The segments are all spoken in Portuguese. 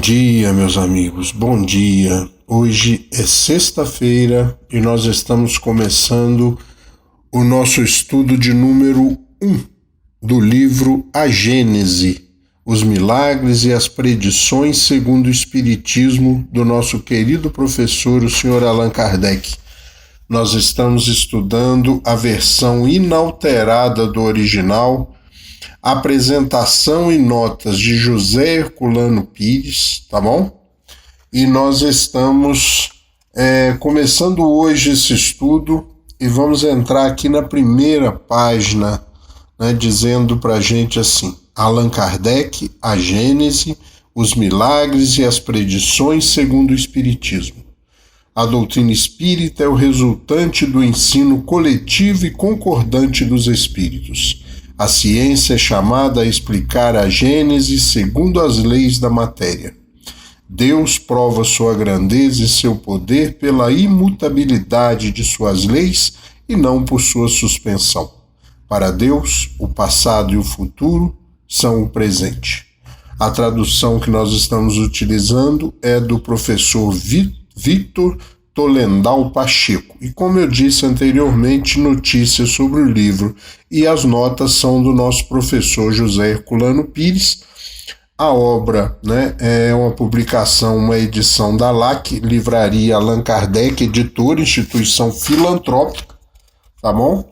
dia, meus amigos, bom dia. Hoje é sexta-feira e nós estamos começando o nosso estudo de número 1 do livro A Gênese, os milagres e as predições segundo o Espiritismo do nosso querido professor, o Sr. Allan Kardec. Nós estamos estudando a versão inalterada do original, apresentação e notas de José Herculano Pires, tá bom? E nós estamos começando hoje esse estudo e vamos entrar aqui na primeira página, né, dizendo pra gente assim: Allan Kardec, a Gênese, os milagres e as predições segundo o Espiritismo. A doutrina espírita é o resultante do ensino coletivo e concordante dos espíritos. A ciência é chamada a explicar a Gênese segundo as leis da matéria. Deus prova sua grandeza e seu poder pela imutabilidade de suas leis e não por sua suspensão. Para Deus, o passado e o futuro são o presente. A tradução que nós estamos utilizando é do professor Victor Tolendal Pacheco. E como eu disse anteriormente, notícias sobre o livro e as notas são do nosso professor José Herculano Pires. A obra, né, é uma publicação, uma edição da LAC, Livraria Allan Kardec, editora, instituição filantrópica, tá bom?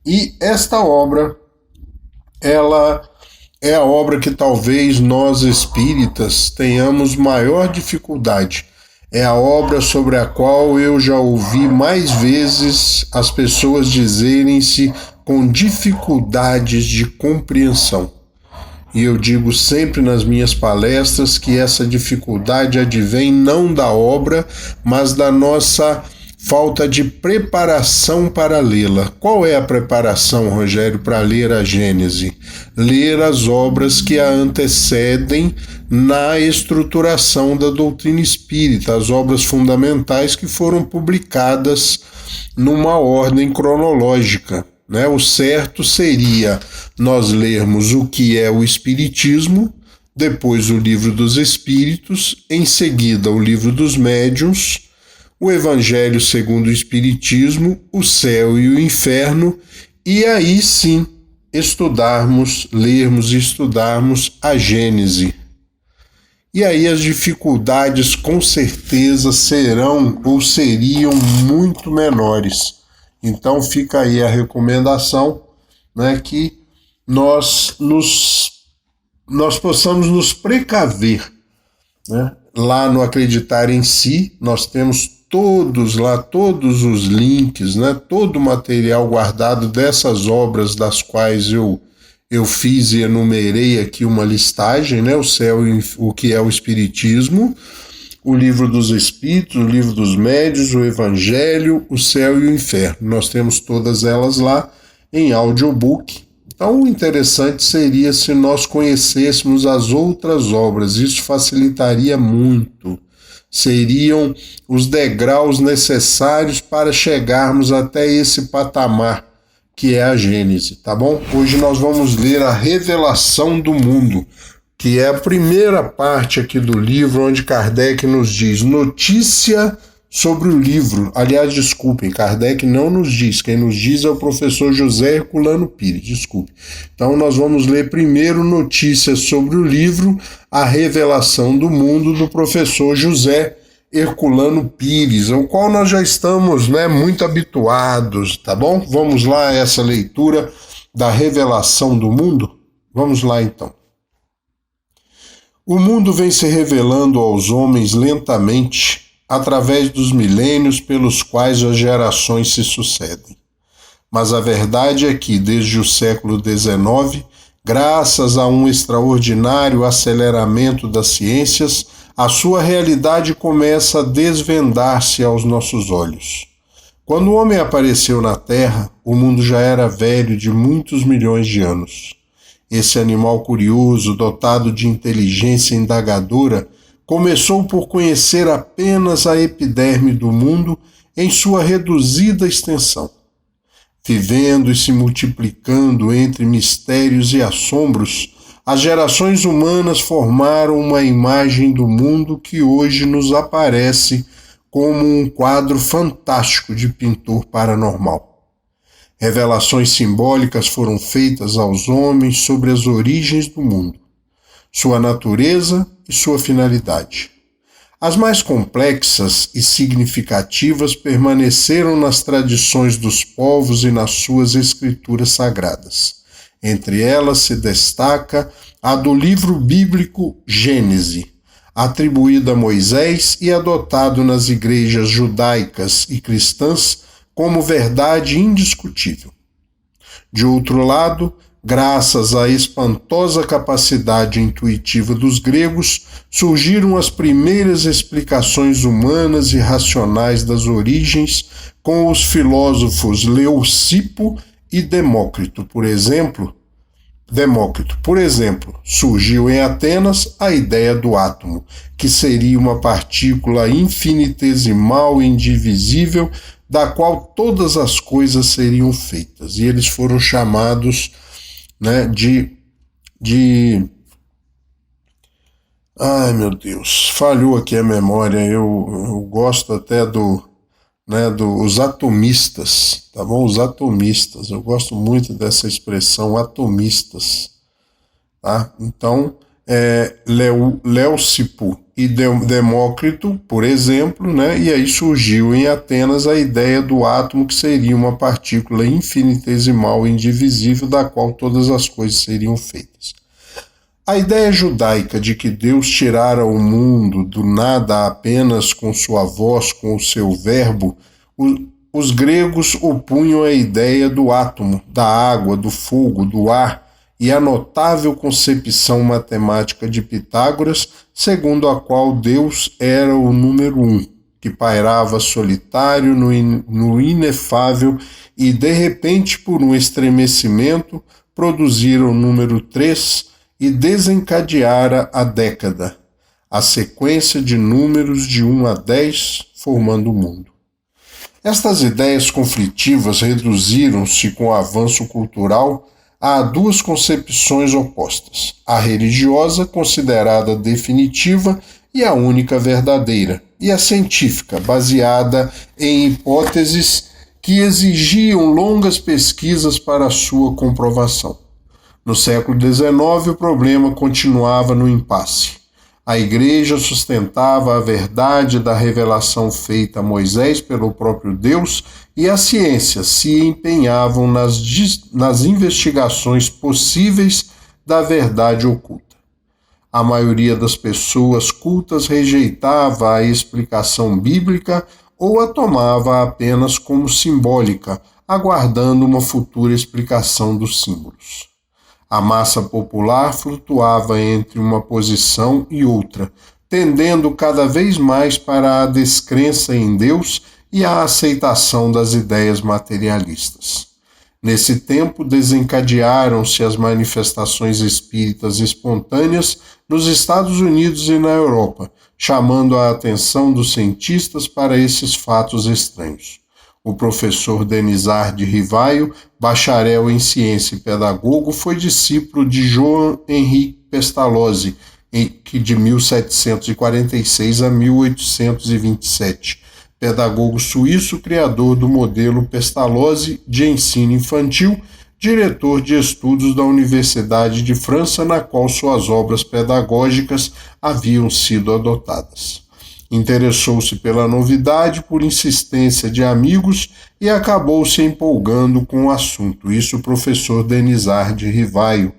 E esta obra, ela é a obra que talvez nós espíritas tenhamos maior dificuldade. É a obra sobre a qual eu já ouvi mais vezes as pessoas dizerem-se com dificuldades de compreensão. E eu digo sempre nas minhas palestras que essa dificuldade advém não da obra, mas da nossa falta de preparação para lê-la. Qual é a preparação, Rogério, para ler a Gênese? Ler as obras que a antecedem na estruturação da doutrina espírita, as obras fundamentais que foram publicadas numa ordem cronológica, né? O certo seria nós lermos o que é o Espiritismo, depois o Livro dos Espíritos, em seguida o Livro dos Médiuns, o Evangelho segundo o Espiritismo, o Céu e o Inferno, e aí sim lermos e estudarmos a Gênese. E aí as dificuldades com certeza serão ou seriam muito menores. Então fica aí a recomendação, né, que nós possamos nos precaver, né? Lá no Acreditar em Si, nós temos todos os links, né, todo o material guardado dessas obras das quais eu fiz e enumerei aqui uma listagem, né, o Céu e o que é o Espiritismo, o Livro dos Espíritos, o Livro dos Médiuns, o Evangelho, o Céu e o Inferno. Nós temos todas elas lá em audiobook. Então, o interessante seria se nós conhecêssemos as outras obras. Isso facilitaria muito. Seriam os degraus necessários para chegarmos até esse patamar que é a Gênese, tá bom? Hoje nós vamos ler a Revelação do Mundo, que é a primeira parte aqui do livro, onde Kardec nos diz notícia sobre o livro. Aliás, desculpem, Kardec não nos diz, quem nos diz é o professor José Herculano Pires, desculpe. Então nós vamos ler primeiro notícias sobre o livro A Revelação do Mundo, do professor José Herculano Pires, ao qual nós já estamos, né, muito habituados, tá bom? Vamos lá a essa leitura da Revelação do Mundo? Vamos lá então. O mundo vem se revelando aos homens lentamente, através dos milênios pelos quais as gerações se sucedem. Mas a verdade é que, desde o século XIX, graças a um extraordinário aceleramento das ciências, a sua realidade começa a desvendar-se aos nossos olhos. Quando o homem apareceu na Terra, o mundo já era velho de muitos milhões de anos. Esse animal curioso, dotado de inteligência indagadora, começou por conhecer apenas a epiderme do mundo em sua reduzida extensão. Vivendo e se multiplicando entre mistérios e assombros, as gerações humanas formaram uma imagem do mundo que hoje nos aparece como um quadro fantástico de pintor paranormal. Revelações simbólicas foram feitas aos homens sobre as origens do mundo, sua natureza e sua finalidade. As mais complexas e significativas permaneceram nas tradições dos povos e nas suas escrituras sagradas. Entre elas se destaca a do livro bíblico Gênese, atribuída a Moisés e adotado nas igrejas judaicas e cristãs como verdade indiscutível. De outro lado, graças à espantosa capacidade intuitiva dos gregos, surgiram as primeiras explicações humanas e racionais das origens, com os filósofos Leucipo e Demócrito, por exemplo. Surgiu em Atenas a ideia do átomo, que seria uma partícula infinitesimal e indivisível, da qual todas as coisas seriam feitas. E eles foram chamados Ai, meu Deus, falhou aqui a memória. Eu gosto até dos atomistas, tá bom? Os atomistas, eu gosto muito dessa expressão, atomistas, tá? Então, Leucipo e Demócrito, por exemplo, e aí surgiu em Atenas a ideia do átomo, que seria uma partícula infinitesimal e indivisível, da qual todas as coisas seriam feitas. A ideia judaica de que Deus tirara o mundo do nada apenas com sua voz, com o seu verbo, os gregos opunham a ideia do átomo, da água, do fogo, do ar, e a notável concepção matemática de Pitágoras, segundo a qual Deus era o número 1, que pairava solitário no inefável e, de repente, por um estremecimento, produzira o número 3 e desencadeara a década, a sequência de números de 1 a 10, formando o mundo. Estas ideias conflitivas reduziram-se com o avanço cultural há duas concepções opostas: a religiosa, considerada definitiva e a única verdadeira, e a científica, baseada em hipóteses que exigiam longas pesquisas para sua comprovação. No século XIX, o problema continuava no impasse. A Igreja sustentava a verdade da revelação feita a Moisés pelo próprio Deus, e as ciências se empenhavam nas investigações possíveis da verdade oculta. A maioria das pessoas cultas rejeitava a explicação bíblica ou a tomava apenas como simbólica, aguardando uma futura explicação dos símbolos. A massa popular flutuava entre uma posição e outra, tendendo cada vez mais para a descrença em Deus e a aceitação das ideias materialistas. Nesse tempo, desencadearam-se as manifestações espíritas espontâneas nos Estados Unidos e na Europa, chamando a atenção dos cientistas para esses fatos estranhos. O professor Denizar de Rivaio, bacharel em ciência e pedagogo, foi discípulo de Johann Henri Pestalozzi, que de 1746 a 1827, pedagogo suíço, criador do modelo Pestalozzi de ensino infantil, diretor de estudos da Universidade de França, na qual suas obras pedagógicas haviam sido adotadas. Interessou-se pela novidade por insistência de amigos e acabou se empolgando com o assunto. Isso o professor Denizar de Rivaio.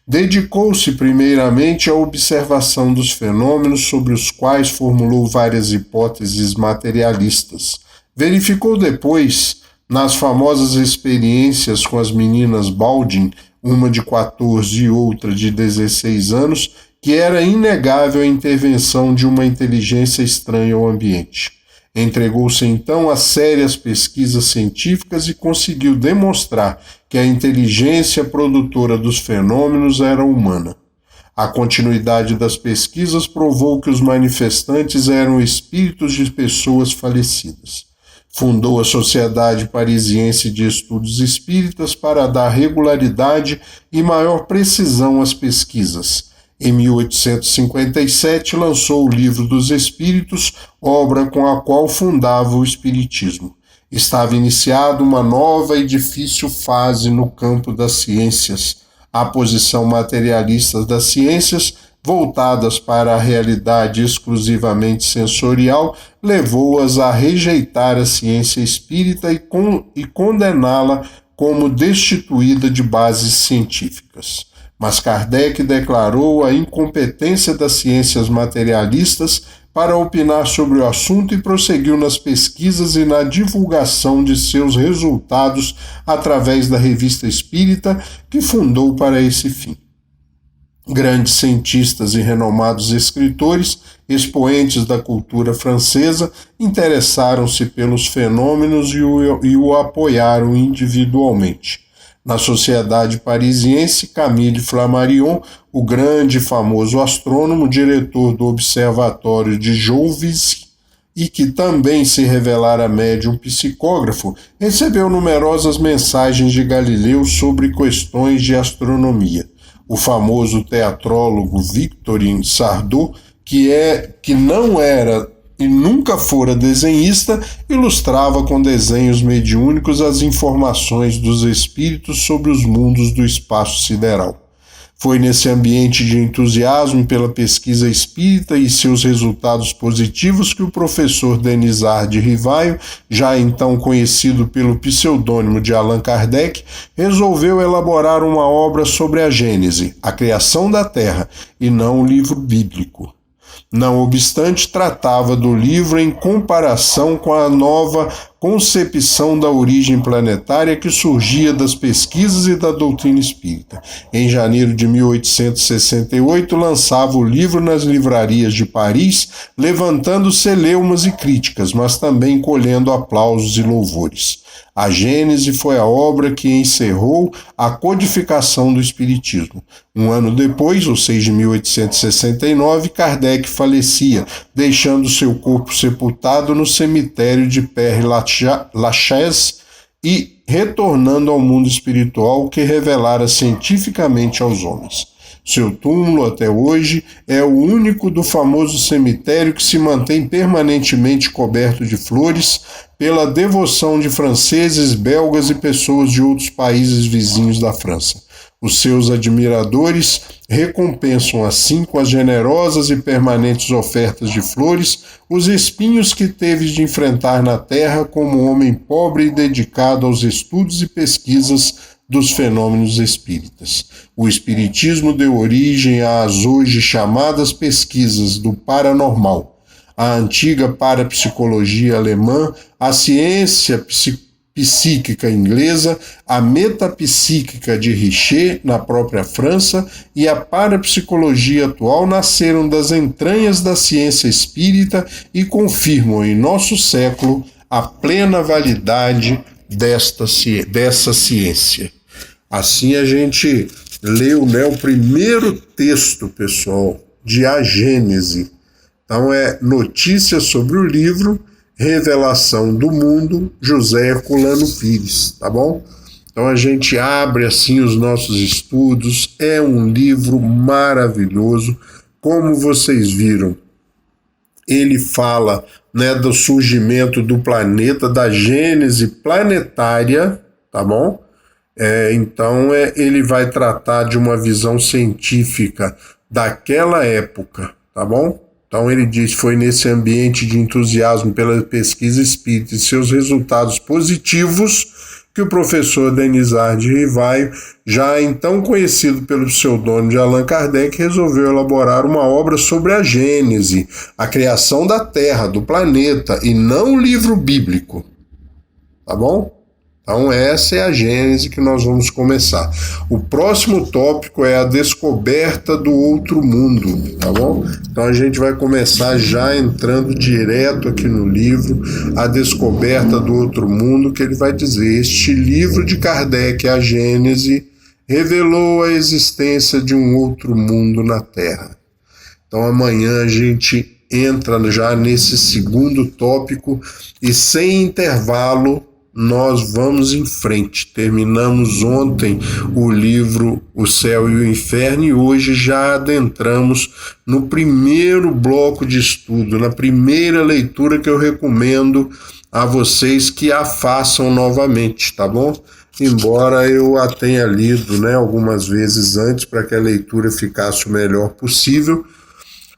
Dedicou-se primeiramente à observação dos fenômenos, sobre os quais formulou várias hipóteses materialistas. Verificou depois, nas famosas experiências com as meninas Baldwin, uma de 14 e outra de 16 anos, que era inegável a intervenção de uma inteligência estranha ao ambiente. Entregou-se então a sérias pesquisas científicas e conseguiu demonstrar que a inteligência produtora dos fenômenos era humana. A continuidade das pesquisas provou que os manifestantes eram espíritos de pessoas falecidas. Fundou a Sociedade Parisiense de Estudos Espíritas para dar regularidade e maior precisão às pesquisas. Em 1857, lançou o Livro dos Espíritos, obra com a qual fundava o Espiritismo. Estava iniciada uma nova e difícil fase no campo das ciências. A posição materialista das ciências, voltadas para a realidade exclusivamente sensorial, levou-as a rejeitar a ciência espírita e condená-la como destituída de bases científicas. Mas Kardec declarou a incompetência das ciências materialistas para opinar sobre o assunto e prosseguiu nas pesquisas e na divulgação de seus resultados através da Revista Espírita, que fundou para esse fim. Grandes cientistas e renomados escritores, expoentes da cultura francesa, interessaram-se pelos fenômenos e o apoiaram individualmente. Na Sociedade Parisiense, Camille Flammarion, o grande e famoso astrônomo, diretor do Observatório de Jouvilly, e que também se revelara médium psicógrafo, recebeu numerosas mensagens de Galileu sobre questões de astronomia. O famoso teatrólogo Victorine Sardou, que não era e nunca fora desenhista, ilustrava com desenhos mediúnicos as informações dos espíritos sobre os mundos do espaço sideral. Foi nesse ambiente de entusiasmo pela pesquisa espírita e seus resultados positivos que o professor Denisard de Rivaio, já então conhecido pelo pseudônimo de Allan Kardec, resolveu elaborar uma obra sobre a Gênese, a criação da Terra, e não um livro bíblico. Não obstante, tratava do livro em comparação com a nova concepção da origem planetária que surgia das pesquisas e da doutrina espírita. Em janeiro de 1868, lançava o livro nas livrarias de Paris, levantando celeumas e críticas, mas também colhendo aplausos e louvores. A Gênese foi a obra que encerrou a codificação do Espiritismo. Um ano depois, ou seja, em 1869, Kardec falecia, deixando seu corpo sepultado no cemitério de Père-Lachaise e retornando ao mundo espiritual que revelara cientificamente aos homens. Seu túmulo, até hoje, é o único do famoso cemitério que se mantém permanentemente coberto de flores pela devoção de franceses, belgas e pessoas de outros países vizinhos da França. Os seus admiradores recompensam assim com as generosas e permanentes ofertas de flores os espinhos que teve de enfrentar na terra como homem pobre e dedicado aos estudos e pesquisas dos fenômenos espíritas. O espiritismo deu origem às hoje chamadas pesquisas do paranormal, a antiga parapsicologia alemã, a ciência psíquica inglesa, a metapsíquica de Richer, na própria França, e a parapsicologia atual nasceram das entranhas da ciência espírita e confirmam em nosso século a plena validade dessa ciência. Assim a gente leu, o primeiro texto, pessoal, de A Gênese. Então é Notícias sobre o Livro, Revelação do Mundo, José Herculano Pires, tá bom? Então a gente abre assim os nossos estudos, é um livro maravilhoso, como vocês viram. Ele fala, do surgimento do planeta, da gênese planetária, tá bom? Então ele vai tratar de uma visão científica daquela época, tá bom? Então ele diz, foi nesse ambiente de entusiasmo pela pesquisa espírita e seus resultados positivos que o professor Denisard de Rivaio, já então conhecido pelo pseudônimo de Allan Kardec, resolveu elaborar uma obra sobre a Gênese, a criação da Terra, do planeta, e não um livro bíblico. Tá bom? Então essa é a Gênese que nós vamos começar. O próximo tópico é a descoberta do outro mundo, tá bom? Então a gente vai começar já entrando direto aqui no livro, a descoberta do outro mundo, que ele vai dizer, este livro de Kardec, a Gênese, revelou a existência de um outro mundo na Terra. Então amanhã a gente entra já nesse segundo tópico e sem intervalo nós vamos em frente. Terminamos ontem o livro O Céu e o Inferno e hoje já adentramos no primeiro bloco de estudo, na primeira leitura que eu recomendo a vocês que a façam novamente, tá bom? Embora eu a tenha lido, algumas vezes antes para que a leitura ficasse o melhor possível,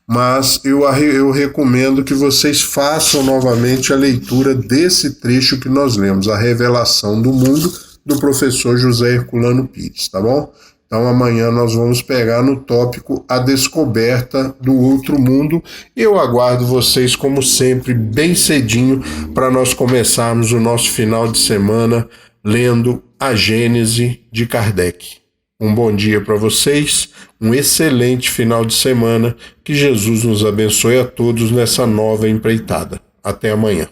mas eu recomendo que vocês façam novamente a leitura desse trecho que nós lemos, A Revelação do Mundo, do professor José Herculano Pires, tá bom? Então amanhã nós vamos pegar no tópico A Descoberta do Outro Mundo. Eu aguardo vocês, como sempre, bem cedinho, para nós começarmos o nosso final de semana lendo a Gênese de Kardec. Um bom dia para vocês, um excelente final de semana, que Jesus nos abençoe a todos nessa nova empreitada. Até amanhã.